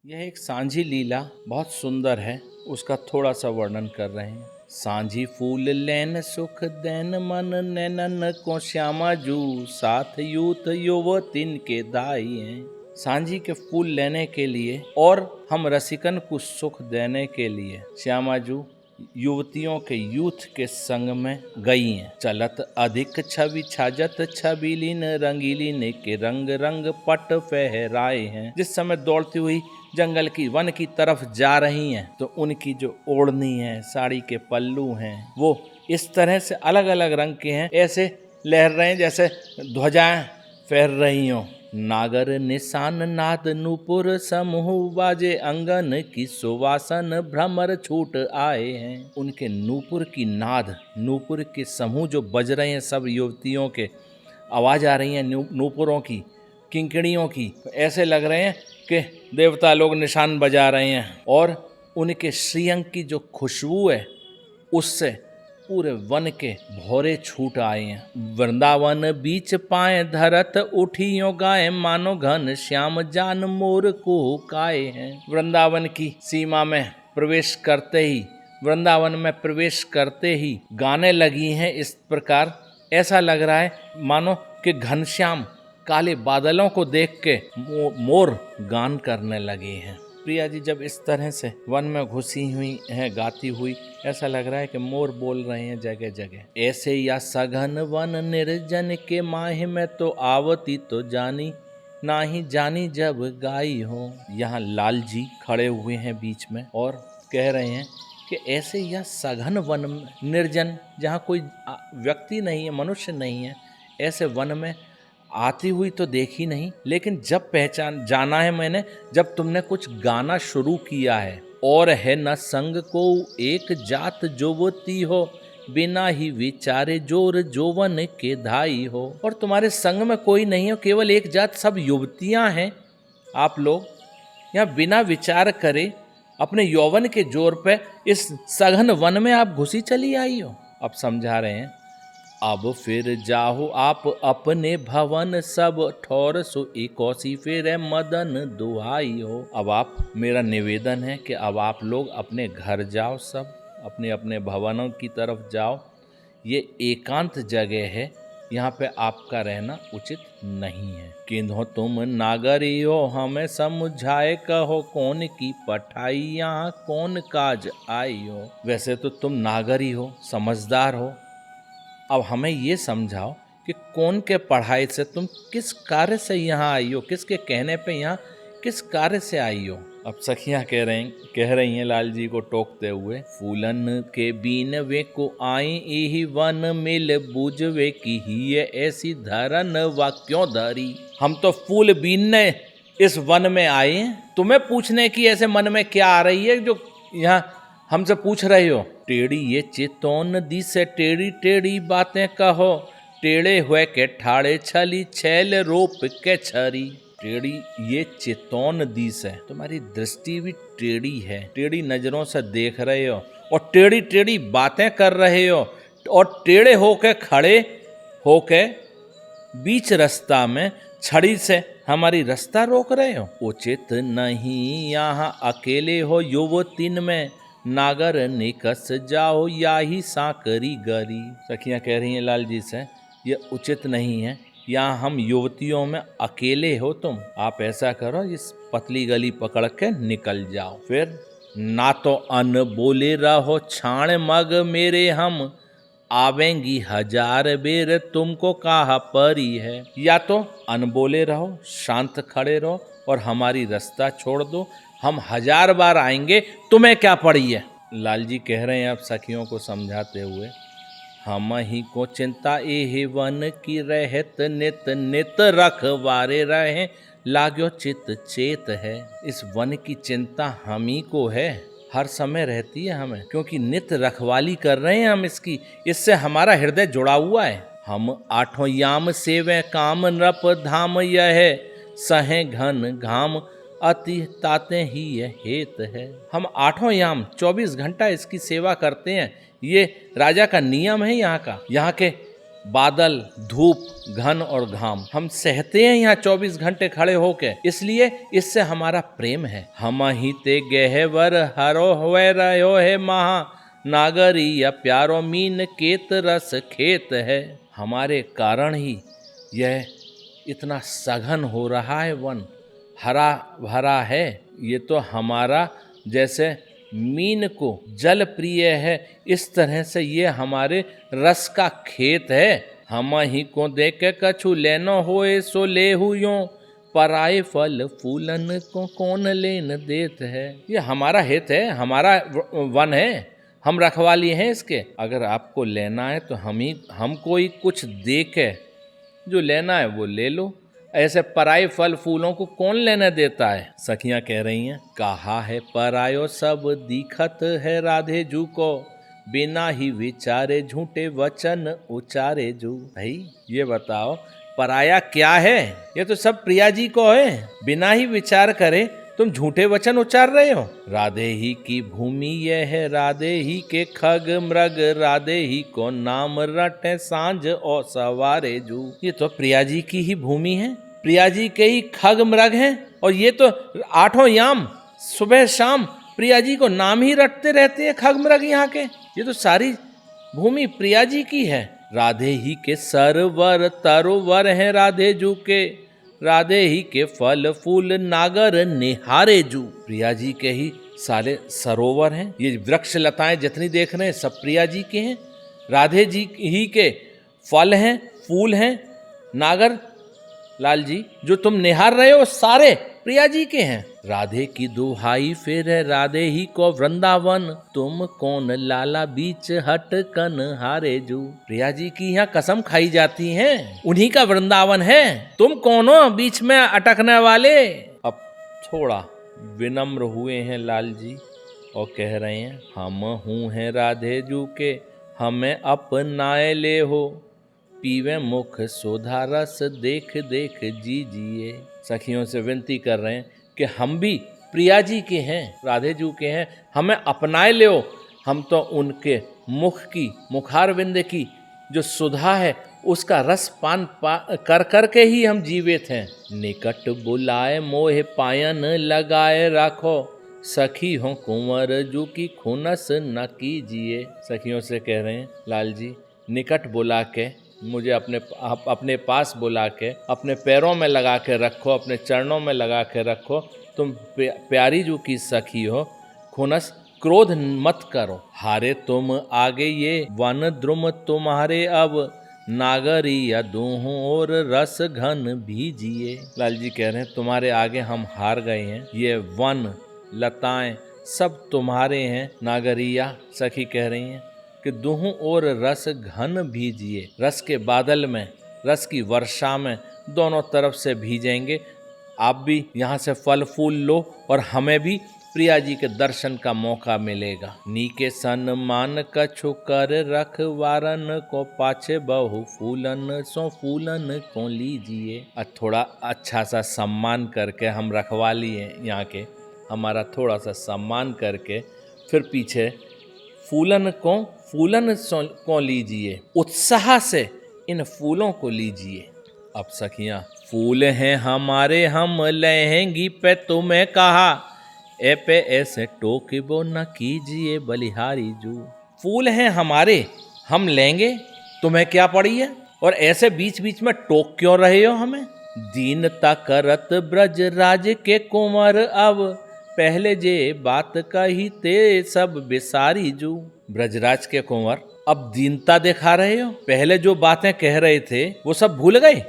यह एक सांझी लीला बहुत सुंदर है। उसका थोड़ा सा वर्णन कर रहे हैं। सांझी फूल लैन सुख दैन मन नैनन को श्यामा जू साथ यूथ युवतिन के दाई हैं। सांझी के फूल लेने के लिए और हम रसिकन को सुख देने के लिए श्यामा जू युवतियों के यूथ के संग में गई हैं। चलत अधिक छवि छाजत छबीलीन रंगीलीन के रंग रंग पट फहराए हैं। जिस समय दौड़ती हुई जंगल की वन की तरफ जा रही हैं तो उनकी जो ओढ़नी है, साड़ी के पल्लू हैं, वो इस तरह से अलग अलग रंग के हैं, ऐसे लहर रहे हैं जैसे ध्वजाएं फहर रही हों। नागर निशान नाद नूपुर समूह बाजे अंगन की सुवासन भ्रमर छूट आए हैं। उनके नूपुर की नाद, नूपुर के समूह जो बज रहे हैं, सब युवतियों के आवाज आ रही है नूपुरों की, किंकड़ियों की। तो ऐसे लग रहे हैं कि देवता लोग निशान बजा रहे हैं और उनके श्रीअंग की जो खुशबू है उससे पूरे वन के भौरे छूट आए हैं। वृंदावन बीच पाए धरत उठियों गाय मानो घन श्याम जान मोर को काए हैं। वृंदावन की सीमा में प्रवेश करते ही, वृंदावन में प्रवेश करते ही गाने लगी हैं इस प्रकार। ऐसा लग रहा है मानो कि घनश्याम काले बादलों को देख के मोर गान करने लगे हैं। प्रिया जी जब इस तरह से वन में घुसी हुई हैं गाती हुई, ऐसा लग रहा है कि मोर बोल रहे हैं जगह जगह। ऐसे या सघन वन निर्जन के माह में तो आवती तो जानी नाही जानी जब गाई हो। यहाँ लाल जी खड़े हुए हैं बीच में और कह रहे हैं कि ऐसे यह सघन वन निर्जन, जहाँ कोई व्यक्ति नहीं है, मनुष्य नहीं है, ऐसे वन में आती हुई तो देखी नहीं, लेकिन जब पहचान जाना है मैंने, जब तुमने कुछ गाना शुरू किया है। और है न संग को एक जात जोवती हो, बिना ही विचारे जोर जोवन के धाई हो। और तुम्हारे संग में कोई नहीं हो, केवल एक जात सब युवतियां हैं। आप लोग यहाँ बिना विचार करे अपने यौवन के जोर पे इस सघन वन में आप घुसी चली आई हो। अब समझा रहे हैं, अब फिर जाहो आप अपने भवन सब ठौर सो इकोसी फिर मदन दुहाई हो। अब आप, मेरा निवेदन है कि अब आप लोग अपने घर जाओ, सब अपने अपने भवनों की तरफ जाओ। ये एकांत जगह है, यहाँ पे आपका रहना उचित नहीं है। किन्हो तुम नागरी हो हमें समझाए कहो, कौन की पठाई यहाँ कौन काज आई हो। वैसे तो तुम नागरी हो, समझदार हो, अब हमें ये समझाओ कि कौन के पढ़ाई से तुम किस कार्य से यहाँ आई हो, किसके कहने पे यहाँ किस कार्य से आई हो। अब सखियाँ कह रही हैं लाल जी को टोकते हुए, फूलन के बीन वे को आई यही वन मिल बूझ वे की ही ऐसी धरन वा क्यों धरी। हम तो फूल बीनने इस वन में आए हैं, तुम्हें पूछने की ऐसे मन में क्या आ रही है जो यहाँ हमसे पूछ रहे हो। टेढ़ी ये चितौन दी से टेढ़ी टेढ़ी बातें कहो, टेढ़े हुए के ठाड़े छली छैल रोप के छरी। टेढ़ी ये चितौन दी से, तुम्हारी दृष्टि भी टेढ़ी है, टेढ़ी नजरों से देख रहे हो और टेढ़ी टेढ़ी बातें कर रहे हो और टेढ़े होके खड़े होके बीच रास्ता में छड़ी से हमारी रास्ता रोक रहे हो। उचित नहीं यहाँ अकेले हो युवतिन में, नागर निकस जाओ या ही साकरी गरी। सखियाँ कह रही हैं लाल जी से, ये उचित नहीं है, यहाँ हम युवतियों में अकेले हो तुम, आप ऐसा करो इस पतली गली पकड़ के निकल जाओ। फिर ना तो अन बोले रहो छाण मग मेरे हम, आवेंगी हजार बेर तुमको कहा परी है। या तो अनबोले रहो, शांत खड़े रहो और हमारी रास्ता छोड़ दो, हम हजार बार आएंगे, तुम्हें क्या पड़ी है। लाल जी कह रहे हैं अब सखियों को समझाते हुए, हम ही को चिंता ए वन की रहत नित नित रखवारे रहे, लाग्यो चित चेत है। इस वन की चिंता हम ही को है, हर समय रहती है हमें, क्योंकि नित रखवाली कर रहे हैं हम इसकी, इससे हमारा हृदय जुड़ा हुआ है। हम आठों याम सेवे काम नृप धाम यह, सहे घन घाम अति ताते ही यह हेत है। हम आठों याम 24 घंटा इसकी सेवा करते हैं, ये राजा का नियम है यहाँ का। यहाँ के बादल, धूप, घन और घाम हम सहते हैं यहाँ 24 घंटे खड़े होके, इसलिए इससे हमारा प्रेम है। हम ही ते गहवर हरो हुए रहो है महा नागरी या प्यारो मीन केत रस खेत है। हमारे कारण ही यह इतना सघन हो रहा है, वन हरा भरा है। ये तो हमारा जैसे मीन को जल प्रिय है, इस तरह से ये हमारे रस का खेत है। हम ही को देख के कछु लेनो होए सो ले हुयो, पराए फल फूलन को कौन लेन देत है। ये हमारा हित है, हमारा वन है, हम रखवाली हैं इसके। अगर आपको लेना है तो हमको ही कुछ दे के जो लेना है वो ले लो। ऐसे पराये फल फूलों को कौन लेने देता है। सखियां कह रही हैं, कहा है परायो सब दिखत है राधे जू को, बिना ही विचारे झूठे वचन उचारे जू। भाई ये बताओ पराया क्या है। ये तो सब प्रिया जी को है, बिना ही विचार करे तुम झूठे वचन उच्चार रहे हो। राधे ही की भूमि यह है, राधे ही के खग मृग, राधे ही को नाम रटे सांझ और सवारे जू। ये तो प्रिया जी की ही भूमि है, प्रिया जी के ही खग मृग हैं, और ये तो 8 याम सुबह शाम प्रिया जी को नाम ही रटते रहते हैं खग मृग यहाँ के। ये तो सारी भूमि प्रिया जी की है। राधे ही के सरवर तरोवर हैं राधे जू के, राधे ही के फल फूल नागर निहारे जू। प्रिया जी के ही सारे सरोवर हैं, ये वृक्ष लताएं जितनी देख रहे हैं सब प्रिया जी के हैं। राधे जी ही के फल हैं, फूल हैं, नागर लाल जी जो तुम निहार रहे हो सारे प्रिया जी के हैं। राधे की दुहाई फिर है, राधे ही को वृंदावन, तुम कौन लाला बीच हट कन हारे जू। प्रिया जी की यहाँ कसम खाई जाती है, उन्हीं का वृंदावन है, तुम कौन हो बीच में अटकने वाले। अब थोड़ा विनम्र हुए हैं लाल जी और कह रहे हैं, हम हूँ हैं राधे जू के, हमें अपनाए ले हो, पीवे मुख सोधा रस देख देख जीजिए। सखियों से विनती कर रहे हैं कि हम भी प्रिया जी के हैं, राधे जू के हैं, हमें अपनाए ले हो। हम तो उनके मुख की, मुखारविंद की जो सुधा है उसका रस पान कर कर के ही हम जीवित हैं। निकट बुलाए मोह पायन लगाए राखो, सखी हो कुंवर जू की खुनस न कीजिए। सखियों से कह रहे हैं लाल जी, निकट बुला के मुझे अपने पास बुला के अपने पैरों में लगा के रखो, अपने चरणों में लगा के रखो। तुम प्यारी जू की सखी हो, खुनस क्रोध मत करो। हारे तुम आगे ये वन द्रुम तुम्हारे, अब नागरी या दूहों और रस घन भीजिए। लाल जी कह रहे हैं तुम्हारे आगे हम हार गए हैं, ये वन लताएं सब तुम्हारे हैं। नागरिया सखी कह रही हैं कि दूहों और रस घन भीजिए, रस के बादल में, रस की वर्षा में दोनों तरफ से भीजेंगे। आप भी यहाँ से फल फूल लो और हमें भी प्रिया जी के दर्शन का मौका मिलेगा। नीके सन्मान कछु कर रख वारन को, पाछे बहु फूलन सो फूलन को लीजिए। थोड़ा अच्छा सा सम्मान करके हम रखवाली हैं यहाँ के, हमारा थोड़ा सा सम्मान करके फिर पीछे फूलन को लीजिए, उत्साह से इन फूलों को लीजिए। अब सखियां, फूल हैं हमारे हम लहेंगी पे तुम्हें कहा, ए पे ऐसे टोकबो न कीजिए बलिहारी जू। फूल हैं हमारे हम लेंगे, तुम्हें क्या पड़ी है, और ऐसे बीच बीच में टोक क्यों रहे हो हमें। दीनता करत ब्रज राज के कुंवर, अब पहले जे बात कही ते सब बिसारी जू। ब्रजराज के कुंवर अब दीनता दिखा रहे हो, पहले जो बातें कह रहे थे वो सब भूल गए।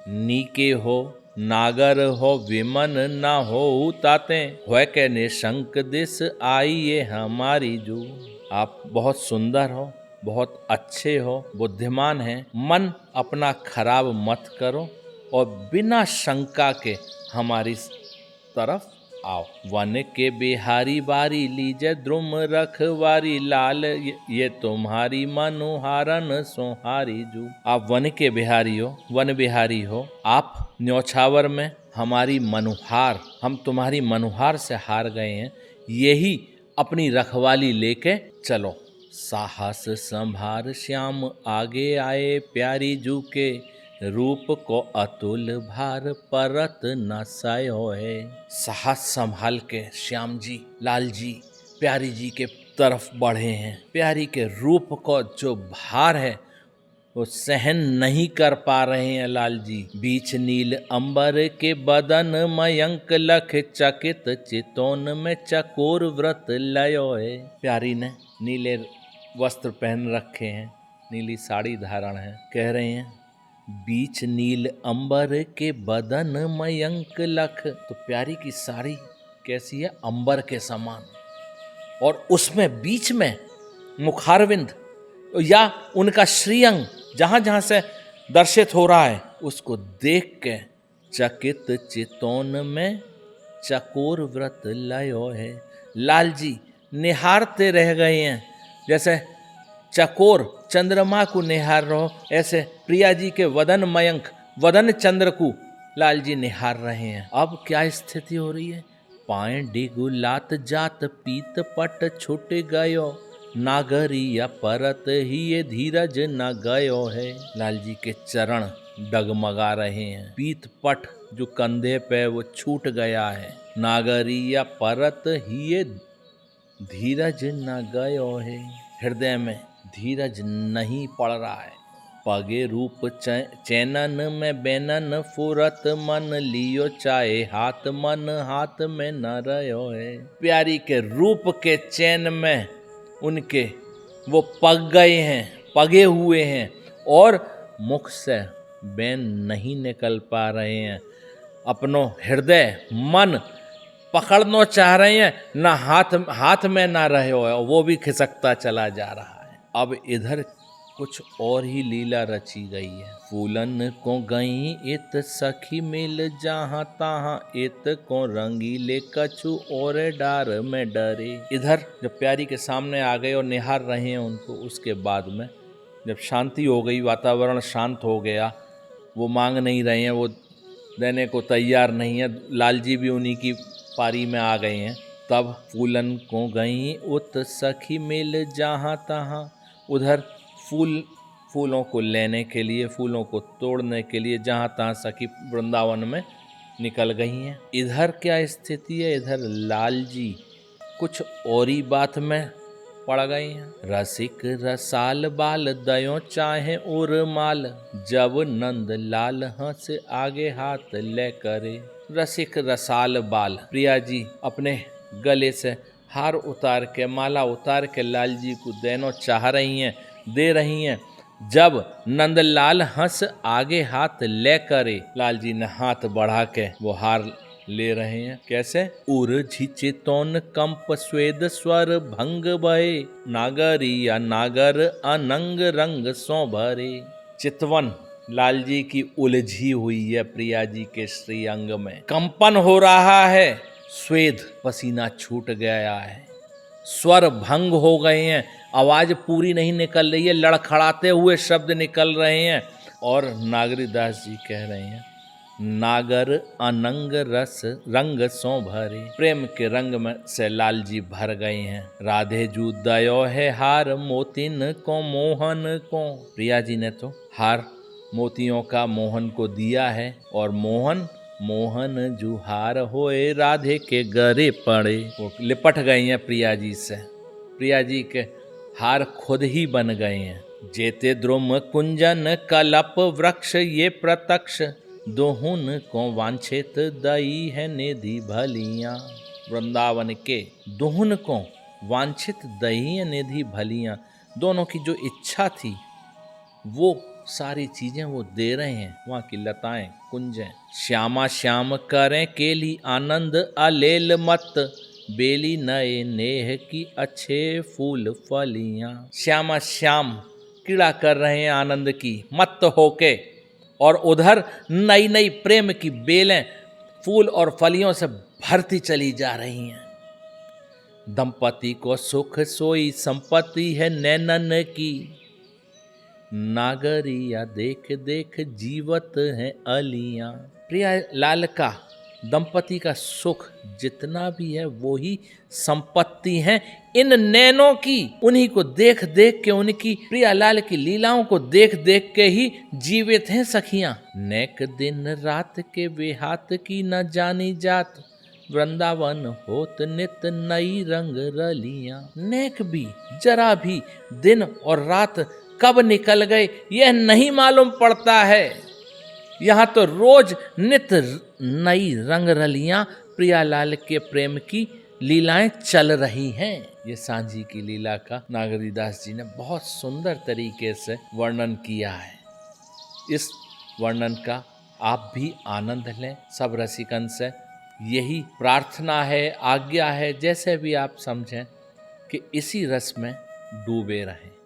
नीके हो नागर हो विमन ना हो ताते, हो के निशंक दिस आइए हमारी जू। आप बहुत सुंदर हो, बहुत अच्छे हो, बुद्धिमान हैं, मन अपना खराब मत करो और बिना शंका के हमारी तरफ आओ। वन के बिहारी बारी लीजे द्रुम रखवारी, लाल ये तुम्हारी मनुहारन सोहारी जू। आप वन के बिहारी हो, वन बिहारी हो, आप न्योछावर में हमारी मनुहार, हम तुम्हारी मनुहार से हार गए हैं, यही अपनी रखवाली लेके चलो। साहस संभार श्याम आगे आए, प्यारी जू के रूप को अतुल भार परत न सयो है। साहस संभाल के श्याम जी, लाल जी प्यारी जी के तरफ बढ़े हैं। प्यारी के रूप को जो भार है वो सहन नहीं कर पा रहे हैं लाल जी। बीच नील अंबर के बदन मयंक लख, चकित चितौन में चकोर व्रत लयो है। प्यारी ने नीले वस्त्र पहन रखे हैं, नीली साड़ी धारण है। कह रहे हैं बीच नील अंबर के बदन मयंक लख। तो प्यारी की साड़ी कैसी है? अंबर के समान, और उसमें बीच में मुखारविंद या उनका श्रीअंग जहां जहां से दर्शित हो रहा है उसको देख के चकित चितौन में चकोर व्रत लयो है। लाल जी निहारते रह गए हैं, जैसे चकोर चंद्रमा को निहार रहो, ऐसे प्रिया जी के वदन मयंक वदन चंद्र को लाल जी निहार रहे हैं। अब क्या स्थिति हो रही है? पाए डिगु लात जात पीत पट छूट गयो, नागरिया परत ही ये धीरज न गयो है। लाल जी के चरण डगमगा रहे हैं। पीत पट जो कंधे पे वो छूट गया है। नागरिया परत ही ये धीरज न गयो है। हृदय में धीरज नहीं पड़ रहा है। पगे रूप चैनन में बैनन फुरत, मन लियो चाहे हाथ मन हाथ में न रहो है। प्यारी के रूप के चैन में उनके वो पग गए हैं, पगे हुए हैं, और मुख से बैन नहीं निकल पा रहे हैं। अपनो हृदय मन पकड़ना चाह रहे हैं, ना हाथ में ना रहे हो, वो भी खिसकता चला जा रहा है। अब इधर कुछ और ही लीला रची गई है। फूलन को गई इत सखी मिल, जहाँ तहाँ इत को रंगीले कछु और डार में डरे। इधर जब प्यारी के सामने आ गए और निहार रहे हैं उनको, उसके बाद में जब शांति हो गई, वातावरण शांत हो गया, वो मांग नहीं रहे हैं, वो देने को तैयार नहीं है, लाल जी भी उन्हीं की पारी में आ गए हैं। तब फूलन को गई उत सखी मिल, जहाँ तहाँ, उधर फूलों को लेने के लिए, फूलों को तोड़ने के लिए जहाँ तहाँ सखी वृंदावन में निकल गई हैं। इधर क्या स्थिति है? इधर लाल जी कुछ और ही बात में पड़ गए हैं। रसिक रसाल बाल दयो चाहे उर माल, जब नंद लाल हंस आगे हाथ ले करे। रसिक रसाल बाल, प्रिया जी अपने गले से हार उतार के, माला उतार के लाल जी को देनो चाह रही हैं, दे रही हैं। जब नंदलाल हंस आगे हाथ ले करे, लाल जी ने हाथ बढ़ा के वो हार ले रहे हैं। कैसे? उर झिचितौन कंप स्वेद स्वर भंग भये, नागरी या नागर अनंग रंग सो भरे। चितवन लाल जी की उलझी हुई है प्रिया जी के श्री अंग में, कंपन हो रहा है, स्वेद पसीना छूट गया है, स्वर भंग हो गए हैं, आवाज पूरी नहीं निकल रही है, लड़खड़ाते हुए शब्द निकल रहे हैं। और नागरीदास जी कह रहे हैं नागर अनंग रस रंग सो भरे। प्रेम के रंग में से लाल जी भर गए हैं। राधे जू दयो है हार मोतिन को मोहन को। प्रिया जी ने तो हार मोतियों का मोहन को दिया है, और मोहन जुहार होए राधे के गरे पड़े। वो लिपट गई हैं प्रिया जी से, प्रिया जी के हार खुद ही बन गए हैं। जेते द्रुम कुंजन कलप वृक्ष ये प्रत्यक्ष, दोहुन को वांछित दई है निधि भलियाँ। वृंदावन के दोहुन को वांछित दई है निधि भलियाँ, दोनों की जो इच्छा थी वो सारी चीजें वो दे रहे हैं। वहाँ की लताएं कुंजें श्यामा श्याम करें केली आनंद अलेल मत, बेली नए नेह की अच्छे फूल फलियाँ। श्यामा श्याम क्रीड़ा कर रहे हैं आनंद की मत होके, और उधर नई नई प्रेम की बेलें फूल और फलियों से भरती चली जा रही हैं। दंपति को सुख सोई संपत्ति है नैनन की, नागरिया देख देख जीवत है अलियाँ। प्रिया लाल का दंपति का सुख जितना भी है वो ही संपत्ति है इन नैनों की। उन्हीं को देख देख के, उनकी प्रियालाल की लीलाओं को देख देख के ही जीवित हैं सखियां। नेक दिन रात के वे हाथ की न जानी जात, वृंदावन होत नित नई रंग रलियां। नेक भी जरा भी दिन और रात कब निकल गए यह नहीं मालूम पड़ता है। यहाँ तो रोज नित नई रंग रलियां प्रियालाल के प्रेम की लीलाएं चल रही हैं। ये सांझी की लीला का नागरीदास जी ने बहुत सुंदर तरीके से वर्णन किया है। इस वर्णन का आप भी आनंद लें। सब रसिकन से यही प्रार्थना है, आज्ञा है, जैसे भी आप समझें, कि इसी रस में डूबे रहें।